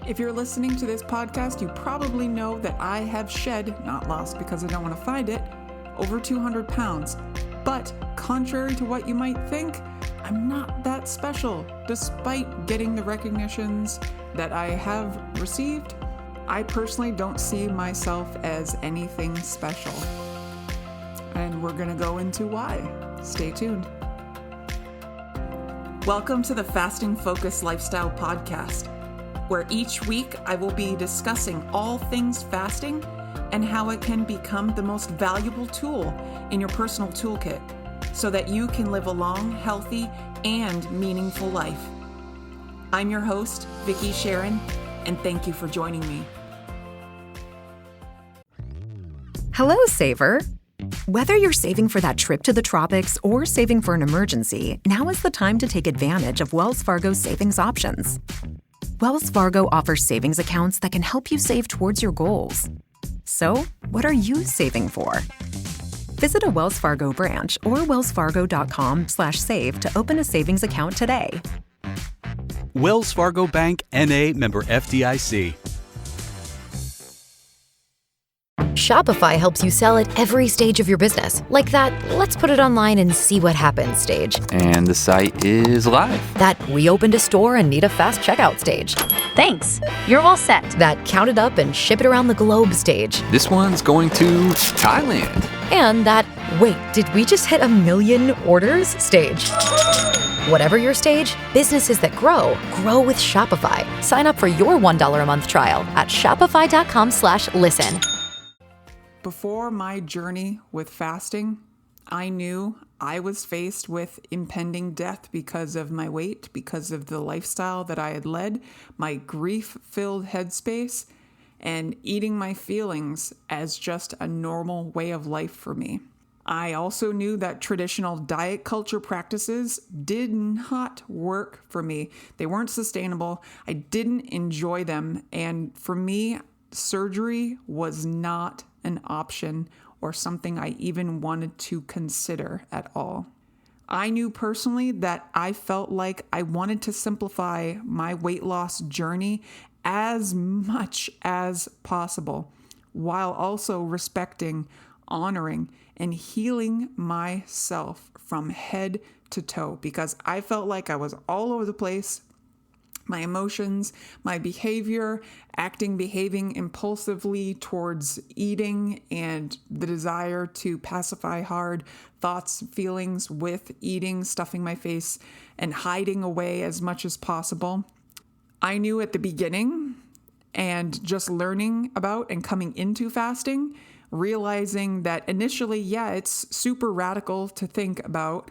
If you're listening to this podcast, you probably know that I have shed, not lost because I don't want to find it, over 200 pounds. But contrary to what you might think, I'm not that special. Despite getting the recognitions that I have received, I personally don't see myself as anything special. And we're going to go into why. Stay tuned. Welcome to the Fasting Focused Lifestyle Podcast, where each week I will be discussing all things fasting and how it can become the most valuable tool in your personal toolkit so that you can live a long, healthy, and meaningful life. I'm your host, Vicki Sharon, and thank you for joining me. Hello, saver. Whether you're saving for that trip to the tropics or saving for an emergency, now is the time to take advantage of Wells Fargo's savings options. Wells Fargo offers savings accounts that can help you save towards your goals. So, what are you saving for? Visit a Wells Fargo branch or wellsfargo.com/save to open a savings account today. Wells Fargo Bank, N.A., member FDIC. Shopify helps you sell at every stage of your business. Like that, let's put it online and see what happens stage. And the site is live. That we opened a store and need a fast checkout stage. Thanks, you're all set. That count it up and ship it around the globe stage. This one's going to Thailand. And that, wait, did we just hit 1 million orders stage? Whatever your stage, businesses that grow with Shopify. Sign up for your $1 a month trial at shopify.com/listen. Before my journey with fasting, I knew I was faced with impending death because of my weight, because of the lifestyle that I had led, my grief-filled headspace, and eating my feelings as just a normal way of life for me. I also knew that traditional diet culture practices did not work for me. They weren't sustainable. I didn't enjoy them. And for me, surgery was not an option or something I even wanted to consider at all. I knew personally that I felt like I wanted to simplify my weight loss journey as much as possible, while also respecting, honoring, and healing myself from head to toe, because I felt like I was all over the place. My emotions, my behavior, behaving impulsively towards eating, and the desire to pacify hard thoughts, feelings with eating, stuffing my face, and hiding away as much as possible. I knew at the beginning, and just learning about and coming into fasting, realizing that initially, it's super radical to think about.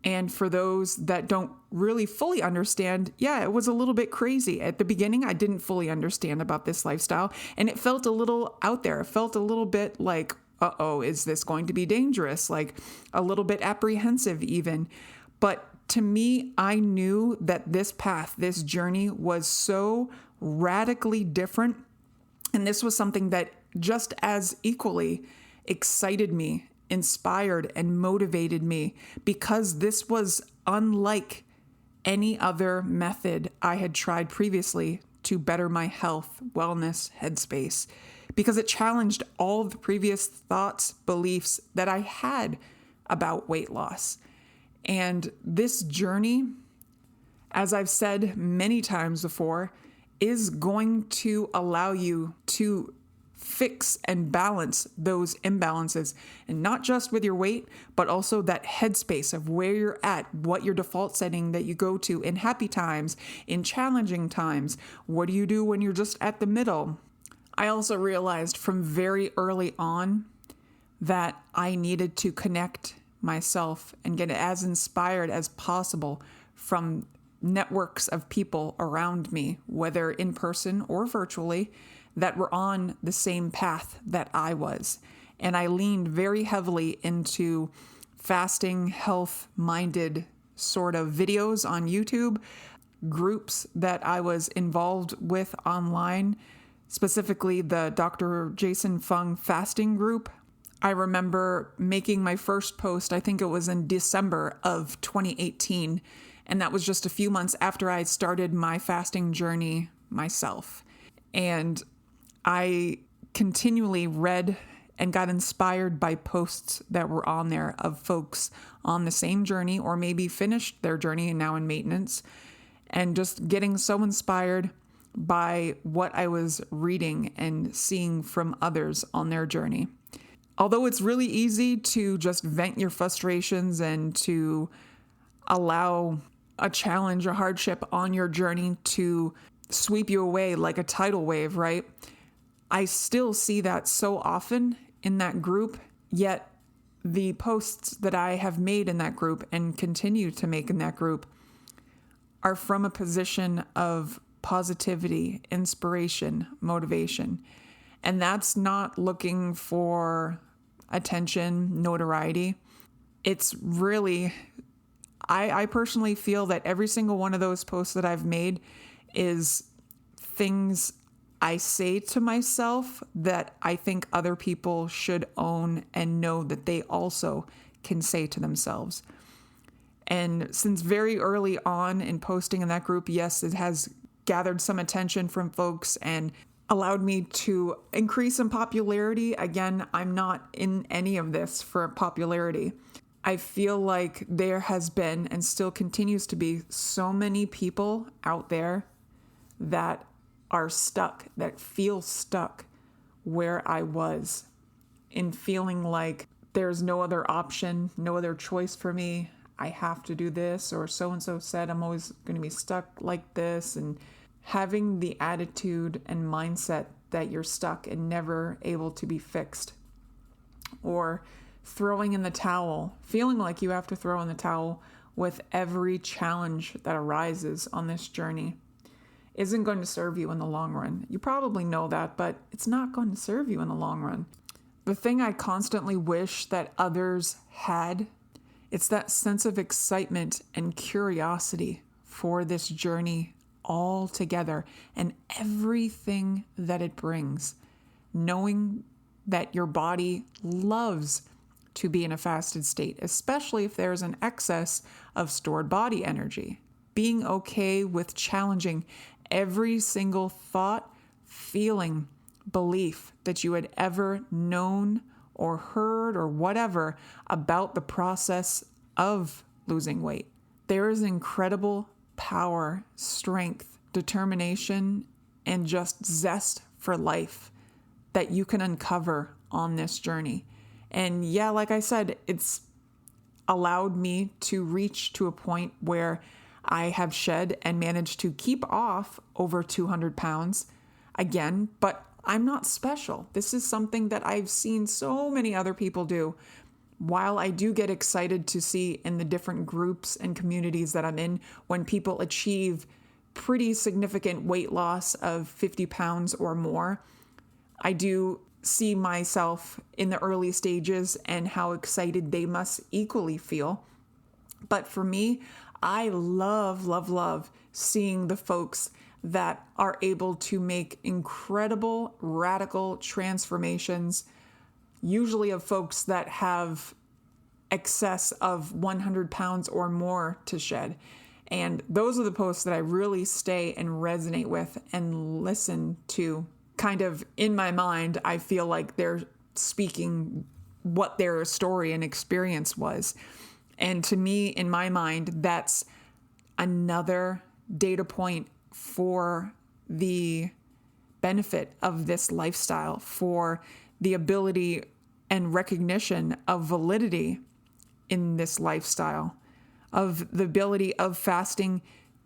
And for those that don't really fully understand, it was a little bit crazy. At the beginning, I didn't fully understand about this lifestyle, and it felt a little out there. It felt a little bit like, is this going to be dangerous? Like a little bit apprehensive even. But to me, I knew that this path, this journey was so radically different. And this was something that just as equally excited me, inspired, and motivated me, because this was unlike any other method I had tried previously to better my health, wellness, headspace, because it challenged all the previous thoughts, beliefs that I had about weight loss. And this journey, as I've said many times before, is going to allow you to fix and balance those imbalances, and not just with your weight, but also that headspace of where you're at, what your default setting that you go to in happy times, in challenging times. What do you do when you're just at the middle? I also realized from very early on that I needed to connect myself and get as inspired as possible from networks of people around me, whether in person or virtually, that were on the same path that I was. And I leaned very heavily into fasting, health-minded sort of videos on YouTube, groups that I was involved with online, specifically the Dr. Jason Fung fasting group. I remember making my first post, I think it was in December of 2018, and that was just a few months after I started my fasting journey myself. And I continually read and got inspired by posts that were on there of folks on the same journey or maybe finished their journey and now in maintenance, and just getting so inspired by what I was reading and seeing from others on their journey. Although it's really easy to just vent your frustrations and to allow a challenge or hardship on your journey to sweep you away like a tidal wave, right? I still see that so often in that group, yet the posts that I have made in that group and continue to make in that group are from a position of positivity, inspiration, motivation. And that's not looking for attention, notoriety. It's really, I personally feel that every single one of those posts that I've made is things I say to myself that I think other people should own and know that they also can say to themselves. And since very early on in posting in that group, yes, it has gathered some attention from folks and allowed me to increase in popularity. Again, I'm not in any of this for popularity. I feel like there has been and still continues to be so many people out there that are stuck, that feel stuck where I was, in feeling like there's no other option, no other choice for me. I have to do this, or so-and-so said I'm always going to be stuck like this, and having the attitude and mindset that you're stuck and never able to be fixed, or throwing in the towel, feeling like you have to throw in the towel with every challenge that arises on this journey, isn't going to serve you in the long run. You probably know that, but it's not going to serve you in the long run. The thing I constantly wish that others had, it's that sense of excitement and curiosity for this journey all together and everything that it brings. Knowing that your body loves to be in a fasted state, especially if there's an excess of stored body energy. Being okay with challenging every single thought, feeling, belief that you had ever known or heard or whatever about the process of losing weight. There is incredible power, strength, determination, and just zest for life that you can uncover on this journey. And yeah, like I said, it's allowed me to reach to a point where I have shed and managed to keep off over 200 pounds again, but I'm not special. This is something that I've seen so many other people do. While I do get excited to see in the different groups and communities that I'm in when people achieve pretty significant weight loss of 50 pounds or more, I do see myself in the early stages and how excited they must equally feel. But for me, I love seeing the folks that are able to make incredible, radical transformations, usually of folks that have excess of 100 pounds or more to shed. And those are the posts that I really stay and resonate with and listen to. Kind of in my mind, I feel like they're speaking what their story and experience was. And to me, in my mind, that's another data point for the benefit of this lifestyle, for the ability and recognition of validity in this lifestyle, of the ability of fasting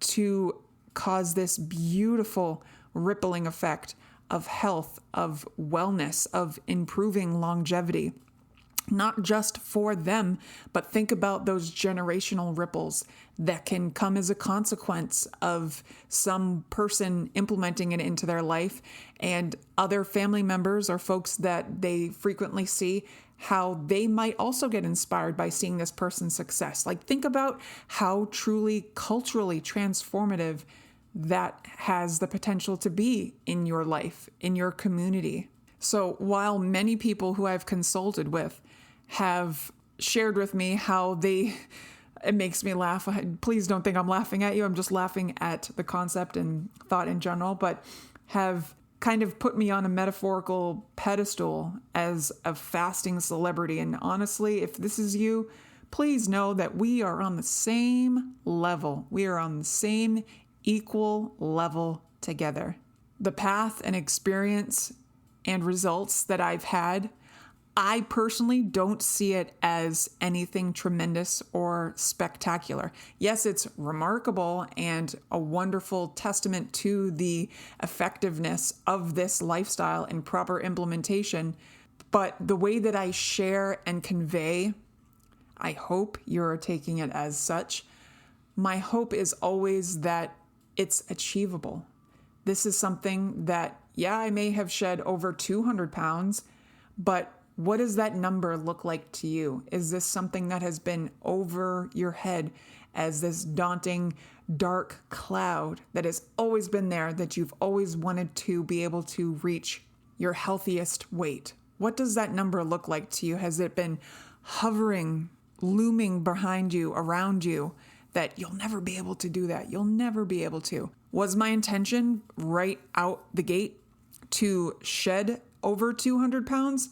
to cause this beautiful rippling effect of health, of wellness, of improving longevity. Not just for them, but think about those generational ripples that can come as a consequence of some person implementing it into their life, and other family members or folks that they frequently see, how they might also get inspired by seeing this person's success. Like, think about how truly culturally transformative that has the potential to be in your life, in your community. So while many people who I've consulted with have shared with me how they It makes me laugh. Please don't think I'm laughing at you. I'm just laughing at the concept and thought in general, but have kind of put me on a metaphorical pedestal as a fasting celebrity. And honestly, if this is you, please know that we are on the same level. We are on the same equal level together. The path and experience and results that I've had, I personally don't see it as anything tremendous or spectacular. Yes, it's remarkable and a wonderful testament to the effectiveness of this lifestyle and proper implementation. But the way that I share and convey, I hope you're taking it as such. My hope is always that it's achievable. This is something that, yeah, I may have shed over 200 pounds, but what does that number look like to you? Is this something that has been over your head as this daunting, dark cloud that has always been there, that you've always wanted to be able to reach your healthiest weight? What does that number look like to you? Has it been hovering, looming behind you, around you, that you'll never be able to do that? You'll never be able to. Was my intention right out the gate to shed over 200 pounds?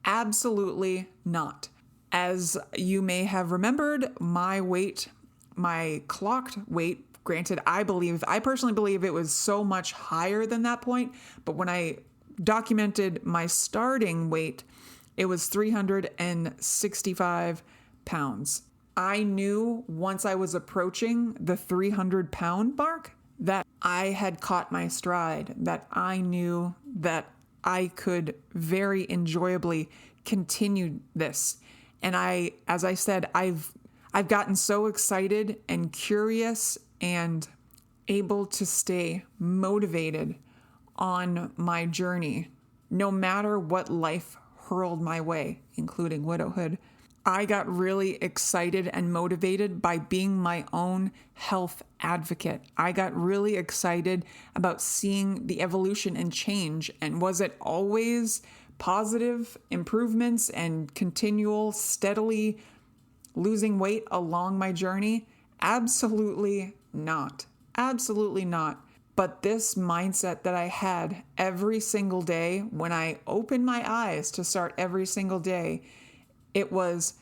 Absolutely not. As you may have remembered, my weight, my clocked weight, granted, I personally believe it was so much higher than that point, but when I documented my starting weight, it was 365 pounds. I knew once I was approaching the 300 pound mark that I had caught my stride, that I knew that I could very enjoyably continue this. And as I said, I've gotten so excited and curious and able to stay motivated on my journey, no matter what life hurled my way, including widowhood. I got really excited and motivated by being my own health advocate. I got really excited about seeing the evolution and change. And was it always positive improvements and continual, steadily losing weight along my journey? Absolutely not. Absolutely not. But this mindset that I had every single day, when I opened my eyes to start every single day, it was,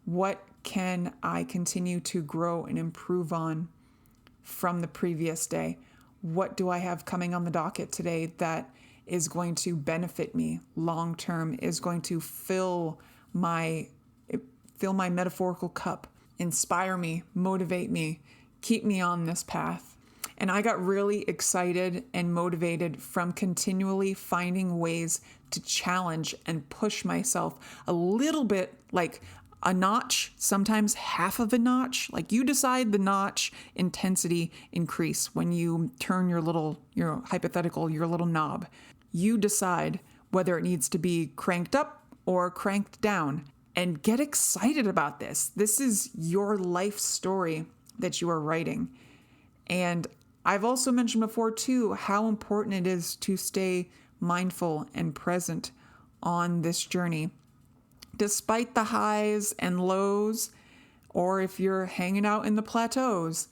what can I continue to grow and improve on from the previous day? What do I have coming on the docket today that is going to benefit me long term, is going to fill my metaphorical cup, inspire me, motivate me, keep me on this path? And I got really excited and motivated from continually finding ways to challenge and push myself a little bit, like a notch, sometimes half of a notch. Like you decide the notch intensity increase when you turn your little knob. You decide whether it needs to be cranked up or cranked down, and get excited about this. This is your life story that you are writing. And I've also mentioned before too, how important it is to stay mindful and present on this journey. Despite the highs and lows, or if you're hanging out in the plateaus,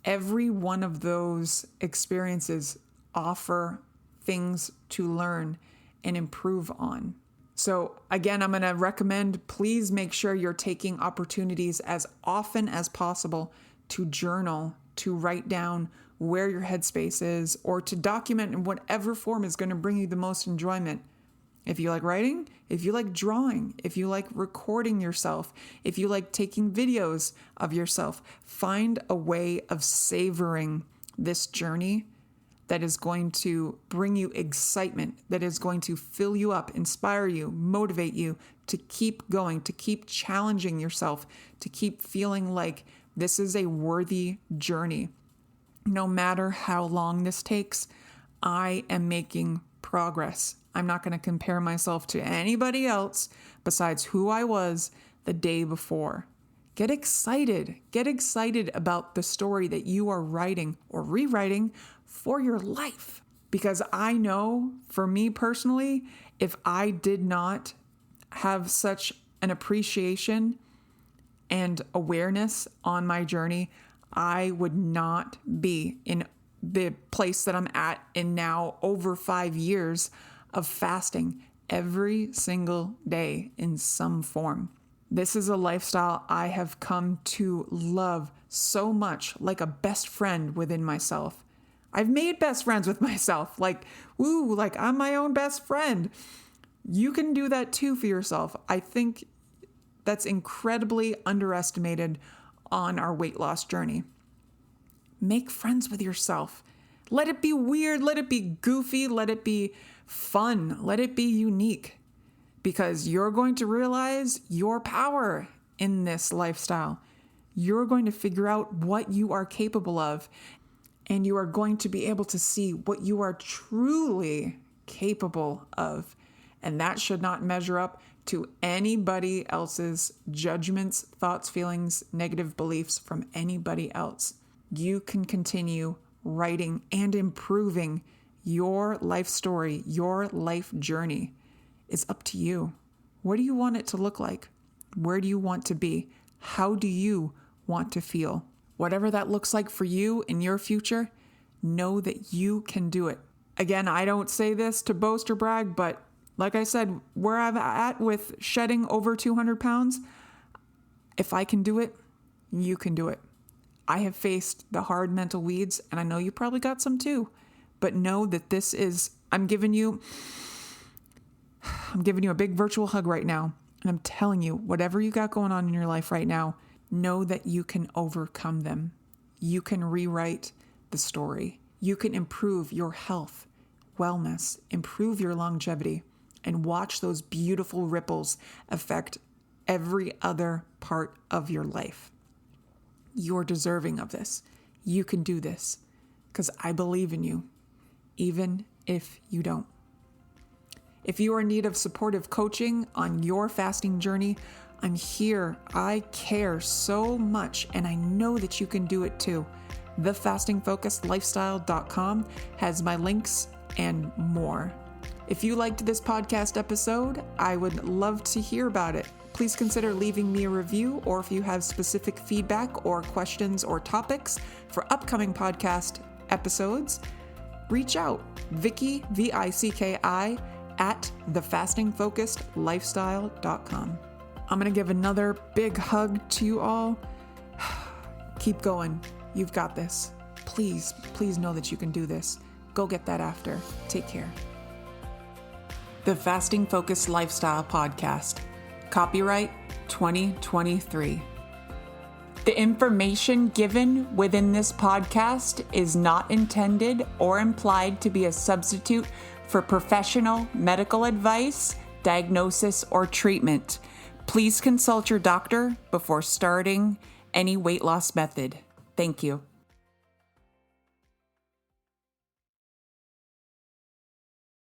every one of those experiences offer things to learn and improve on. So again, I'm going to recommend, please make sure you're taking opportunities as often as possible to journal, to write down where your headspace is, or to document in whatever form is going to bring you the most enjoyment. If you like writing, if you like drawing, if you like recording yourself, if you like taking videos of yourself, find a way of savoring this journey that is going to bring you excitement, that is going to fill you up, inspire you, motivate you to keep going, to keep challenging yourself, to keep feeling like this is a worthy journey. No matter how long this takes, I am making progress. I'm not going to compare myself to anybody else besides who I was the day before. Get excited. Get excited about the story that you are writing or rewriting for your life. Because I know, for me personally, if I did not have such an appreciation and awareness on my journey, I would not be in the place that I'm at in now over 5 years of fasting every single day in some form. This is a lifestyle I have come to love so much, like a best friend within myself. I've made best friends with myself, like I'm my own best friend. You can do that too for yourself. I think that's incredibly underestimated on our weight loss journey. Make friends with yourself. Let it be weird, let it be goofy, let it be fun, let it be unique, because you're going to realize your power in this lifestyle. You're going to figure out what you are capable of, and you are going to be able to see what you are truly capable of. And that should not measure up to anybody else's judgments, thoughts, feelings, negative beliefs from anybody else. You can continue writing and improving your life story, your life journey. It's up to you. What do you want it to look like? Where do you want to be? How do you want to feel? Whatever that looks like for you in your future, know that you can do it. Again, I don't say this to boast or brag, but like I said, where I'm at with shedding over 200 pounds, if I can do it, you can do it. I have faced the hard mental weeds, and I know you probably got some too, but know that this is, I'm giving you a big virtual hug right now. And I'm telling you, whatever you got going on in your life right now, know that you can overcome them. You can rewrite the story. You can improve your health, wellness, improve your longevity, and watch those beautiful ripples affect every other part of your life. You're deserving of this. You can do this because I believe in you, even if you don't. If you are in need of supportive coaching on your fasting journey, I'm here. I care so much, and I know that you can do it too. TheFastingFocusedLifestyle.com has my links and more. If you liked this podcast episode, I would love to hear about it. Please consider leaving me a review, or if you have specific feedback or questions or topics for upcoming podcast episodes, reach out. Vicki, VICKI, at TheFastingFocusedLifestyle.com. I'm going to give another big hug to you all. Keep going. You've got this. Please know that you can do this. Go get that after. Take care. The Fasting Focused Lifestyle Podcast. Copyright 2023. The information given within this podcast is not intended or implied to be a substitute for professional medical advice, diagnosis, or treatment. Please consult your doctor before starting any weight loss method. Thank you.